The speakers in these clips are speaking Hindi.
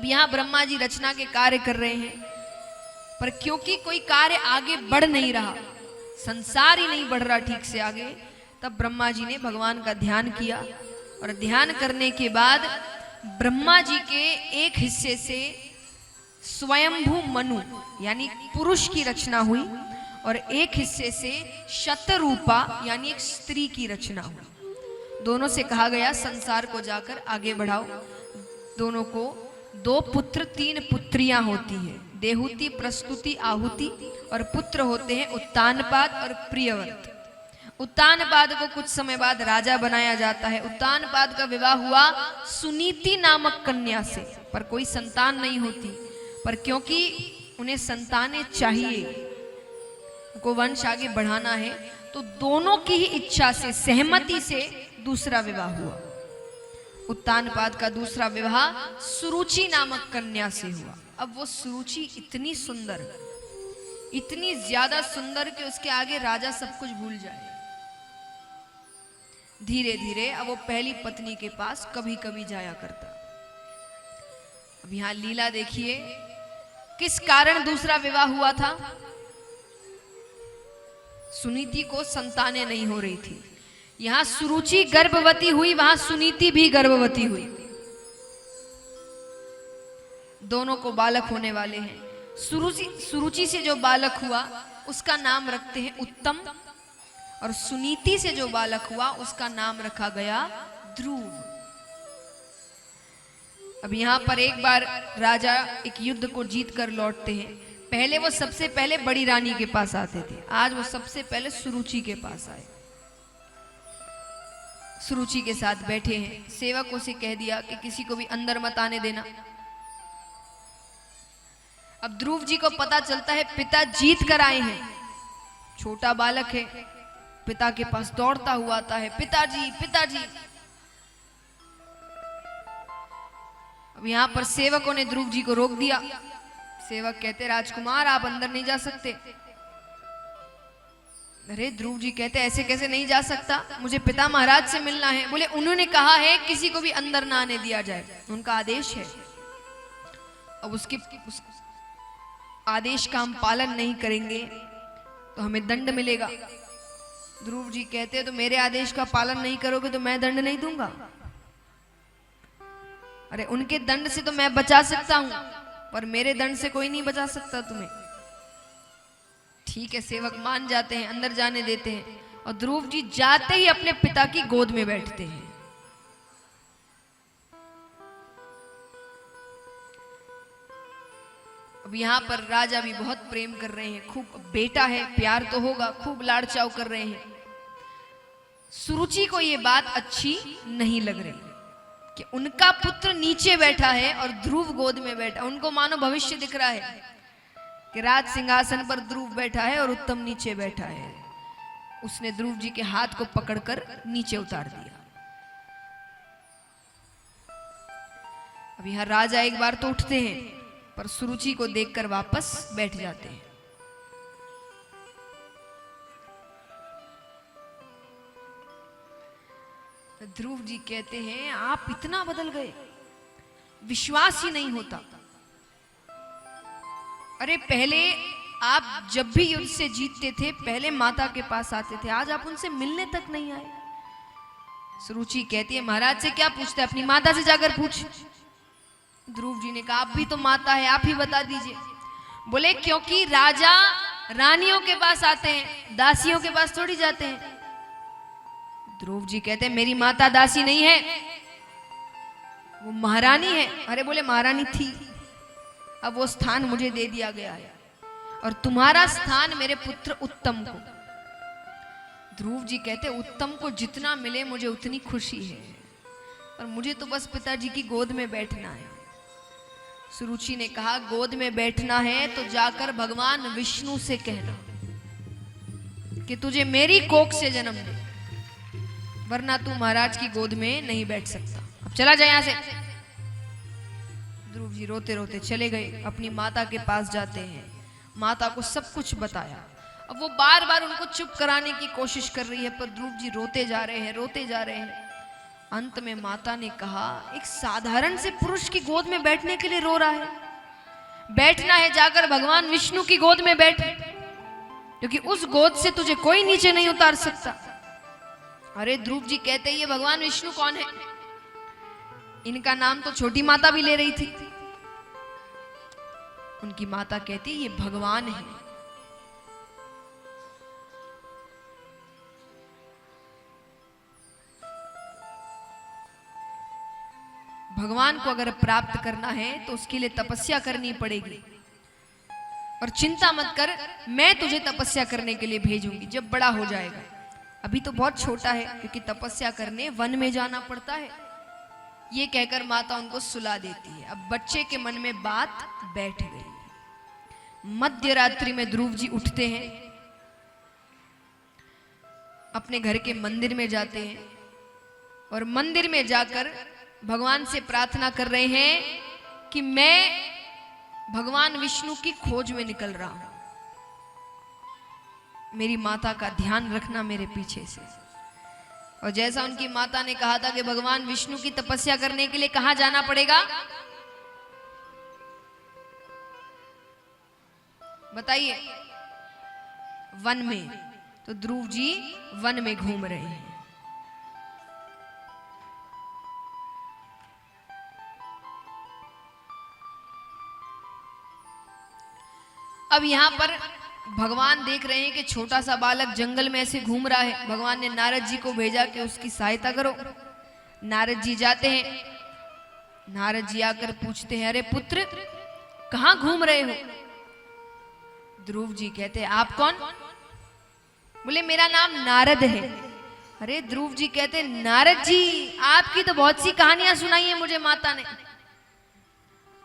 अब यहाँ ब्रह्मा जी रचना के कार्य कर रहे हैं, पर क्योंकि कोई कार्य आगे बढ़ नहीं रहा, संसार ही नहीं बढ़ रहा ठीक से आगे, तब ब्रह्मा जी ने भगवान का ध्यान किया। और ध्यान करने के बाद ब्रह्मा जी के एक हिस्से से स्वयंभू मनु यानी पुरुष की रचना हुई और एक हिस्से से शतरूपा यानी एक स्त्री की रचना हुई। दोनों से कहा गया संसार को जाकर आगे बढ़ाओ। दोनों को 2 पुत्र 3 पुत्रियां होती है, देहुति, प्रस्तुति, आहुति, और पुत्र होते हैं उत्तानपाद और प्रियव्रत। उत्तानपाद को कुछ समय बाद राजा बनाया जाता है। उत्तानपाद का विवाह हुआ सुनीति नामक कन्या से, पर कोई संतान नहीं होती। पर क्योंकि उन्हें संतानें चाहिए, को वंश आगे बढ़ाना है, तो दोनों की ही इच्छा से, सहमति से दूसरा विवाह हुआ। उत्तानपाद का दूसरा विवाह सुरुचि नामक कन्या से हुआ। अब वो सुरुचि इतनी सुंदर, इतनी ज्यादा सुंदर कि उसके आगे राजा सब कुछ भूल जाए। धीरे धीरे अब वो पहली पत्नी के पास कभी कभी जाया करता। अब यहां लीला देखिए, किस कारण दूसरा विवाह हुआ था। सुनीति को संतानें नहीं हो रही थी। यहां सुरुचि गर्भवती हुई, वहां सुनीति भी गर्भवती हुई। दोनों को बालक होने वाले हैं। सुरुचि से जो बालक हुआ उसका नाम रखते हैं उत्तम, और सुनीति से जो बालक हुआ उसका नाम रखा गया ध्रुव। अब यहां पर एक बार राजा एक युद्ध को जीत कर लौटते हैं। पहले वो सबसे पहले बड़ी रानी के पास आते थे, आज वो सबसे पहले सुरुचि के पास आए। सुरुचि के साथ बैठे हैं। सेवकों से कह दिया कि किसी को भी अंदर मत आने देना। अब ध्रुव जी को पता चलता है पिता जीत कर आए हैं। छोटा बालक है, पिता के पास दौड़ता हुआ आता है, पिताजी पिताजी। अब यहां पर सेवकों ने ध्रुव जी को रोक दिया। सेवक कहते राजकुमार आप अंदर नहीं जा सकते। अरे ध्रुव जी कहते ऐसे कैसे नहीं जा सकता, मुझे पिता महाराज से मिलना है। बोले उन्होंने कहा है किसी को भी अंदर ना आने दिया जाए, उनका आदेश है। अब उस आदेश का हम पालन नहीं करेंगे तो हमें दंड मिलेगा। ध्रुव जी कहते तो मेरे आदेश का पालन नहीं करोगे तो मैं दंड नहीं दूंगा। अरे उनके दंड से तो मैं बचा सकता हूं, पर मेरे दंड से कोई नहीं बचा सकता तुम्हें। ठीक है, सेवक मान जाते हैं, अंदर जाने देते हैं। और ध्रुव जी जाते ही अपने पिता की गोद में बैठते हैं। अब यहां पर राजा भी बहुत प्रेम कर रहे हैं, खूब बेटा है, प्यार तो होगा, खूब लाड़ चाव कर रहे हैं। सुरुचि को यह बात अच्छी नहीं लग रही कि उनका पुत्र नीचे बैठा है और ध्रुव गोद में बैठा। उनको मानो भविष्य दिख रहा है कि राज सिंहासन पर ध्रुव बैठा है और उत्तम नीचे बैठा है। उसने ध्रुव जी के हाथ को पकड़कर नीचे उतार दिया। अब यहां राजा एक बार तो उठते हैं, पर सुरुचि को देखकर वापस बैठ जाते हैं। तो ध्रुव जी कहते हैं आप इतना बदल गए, विश्वास ही नहीं होता। अरे पहले आप जब भी युद्ध से जीतते थे पहले माता के पास आते थे, आज आप उनसे मिलने तक नहीं आए। सुरुचि कहती है महाराज से क्या पूछते, अपनी माता से जाकर पूछ। ध्रुव जी ने कहा आप भी तो माता है, आप ही बता दीजिए। बोले क्योंकि राजा रानियों के पास आते हैं, दासियों के पास थोड़ी जाते हैं। ध्रुव जी कहते हैं मेरी माता दासी नहीं है, वो महारानी है। अरे बोले महारानी थी, अब वो स्थान मुझे दे दिया गया है और तुम्हारा स्थान मेरे पुत्र उत्तम को। ध्रुव जी कहते उत्तम को जितना मिले मुझे उतनी खुशी है, और मुझे तो बस पिताजी की गोद में बैठना है। सुरुचि ने कहा गोद में बैठना है तो जाकर भगवान विष्णु से कहना कि तुझे मेरी कोख से जन्म दे, वरना तू महाराज की गोद में नहीं बैठ सकता। अब चला जाए यहां से। ध्रुव जी रोते रोते चले गए, अपनी माता के पास जाते हैं। माता को सब कुछ बताया। अब वो बार बार उनको चुप कराने की कोशिश कर रही है, पर ध्रुव जी रोते जा रहे हैं, रोते जा रहे हैं। अंत में माता ने कहा, एक साधारण से पुरुष की गोद में बैठने के लिए रो रहा है, बैठना है जाकर भगवान विष्णु की गोद में बैठ, क्योंकि उस गोद से तुझे कोई नीचे नहीं उतार सकता। अरे ध्रुव जी कहते ये भगवान विष्णु कौन है? इनका नाम तो छोटी माता भी ले रही थी। उनकी माता कहती ये भगवान है। भगवान को अगर प्राप्त करना है तो उसके लिए तपस्या करनी पड़ेगी। और चिंता मत कर, मैं तुझे तपस्या करने के लिए भेजूंगी जब बड़ा हो जाएगा। अभी तो बहुत छोटा है, क्योंकि तपस्या करने वन में जाना पड़ता है। ये कहकर माता उनको सुला देती है। अब बच्चे के मन में बात बैठ गई। मध्य रात्रि में ध्रुव जी उठते हैं, अपने घर के मंदिर में जाते हैं और मंदिर में जाकर भगवान से प्रार्थना कर रहे हैं कि मैं भगवान विष्णु की खोज में निकल रहा हूं, मेरी माता का ध्यान रखना मेरे पीछे से। और जैसा उनकी माता ने कहा था कि भगवान विष्णु की तपस्या करने के लिए कहां जाना पड़ेगा, बताइए? वन में। तो ध्रुव जी वन में घूम रहे हैं। अब यहां पर भगवान देख रहे हैं कि छोटा सा बालक जंगल में ऐसे घूम रहा है। भगवान ने नारद जी को भेजा कि उसकी सहायता करो। नारद जी जाते हैं। नारद जी आकर पूछते हैं, अरे पुत्र कहां घूम रहे हो? ध्रुव जी कहते हैं, आप कौन? बोले मेरा नाम नारद है। अरे ध्रुव जी कहते हैं, नारद जी आपकी तो बहुत सी कहानियां सुनाई है मुझे माता ने,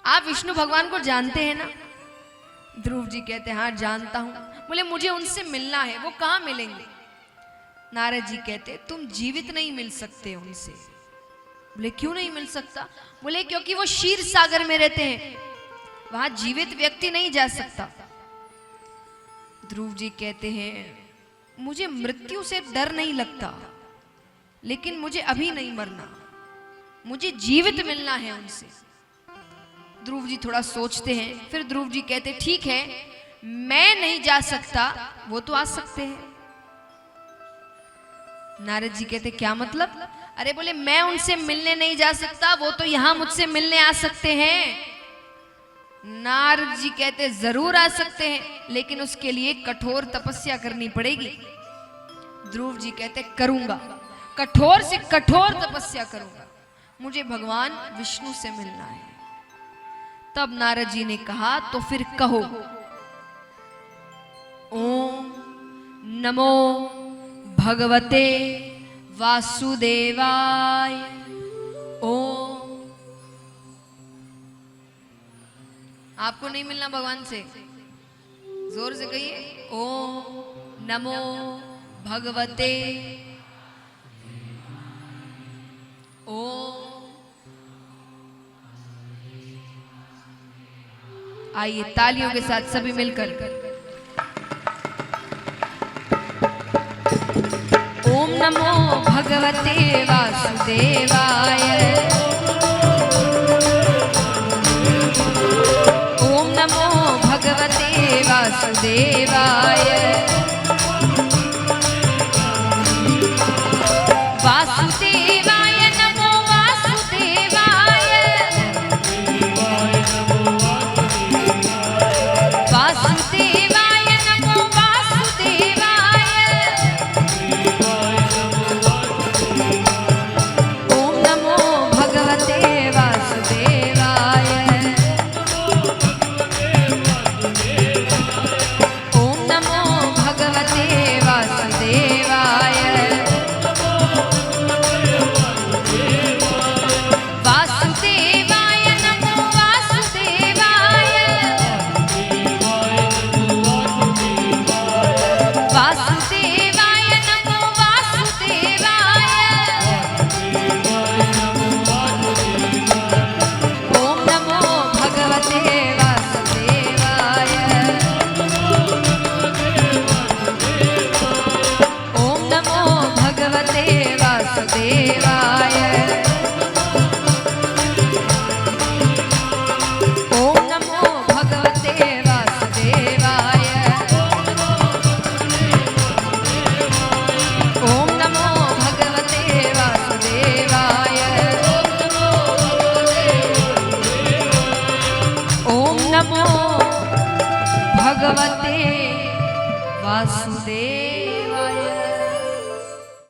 आप विष्णु भगवान को जानते हैं ना? ध्रुव जी कहते हैं, हाँ जानता हूं। बोले मुझे उनसे मिलना है, वो कहां मिलेंगे? नारद जी कहते, तुम जीवित नहीं मिल सकते उनसे। बोले क्यों नहीं मिल सकता? बोले क्योंकि वो क्षीर सागर में रहते हैं, वहां जीवित व्यक्ति नहीं जा सकता। ध्रुव जी कहते हैं, मुझे मृत्यु से डर नहीं लगता, लेकिन मुझे अभी नहीं मरना, मुझे जीवित मिलना है उनसे। ध्रुव जी थोड़ा सोचते हैं, फिर ध्रुव जी कहते ठीक है, मैं नहीं जा सकता, वो तो आ सकते हैं। नारद जी कहते क्या मतलब? अरे बोले मैं उनसे मिलने नहीं जा सकता, वो तो यहां मुझसे मिलने आ सकते हैं। नारद जी कहते जरूर आ सकते हैं, लेकिन उसके लिए कठोर तपस्या करनी पड़ेगी। ध्रुव जी कहते करूंगा, कठोर से कठोर तपस्या करूंगा, मुझे भगवान विष्णु से मिलना है। तब नारद जी ने कहा, तो फिर कहो, ओम नमो भगवते वासुदेवाय। ओम। आपको नहीं मिलना भगवान से? जोर से कहिए, ओम नमो भगवते। ओम। आइए तालियों के साथ सभी मिलकर ओम नमो भगवते वासुदेवाय। ओम नमो भगवते वासुदेवाय। वासुदेवाय नमो वासुदेवाय। वासुदेवाय नमो वासुदेवाय। ओम नमो भगवते वासुदेवाय। ओम नमो भगवते वासुदेवाय। वासुदेवाय नमो वासुदेवाय। वासुदेवाय नमो वासुदेवाय। ओम नमो भगवते वासुदेवाय। ओम नमो भगवते वासुदेवाय। नमो भगवते वासुदेव।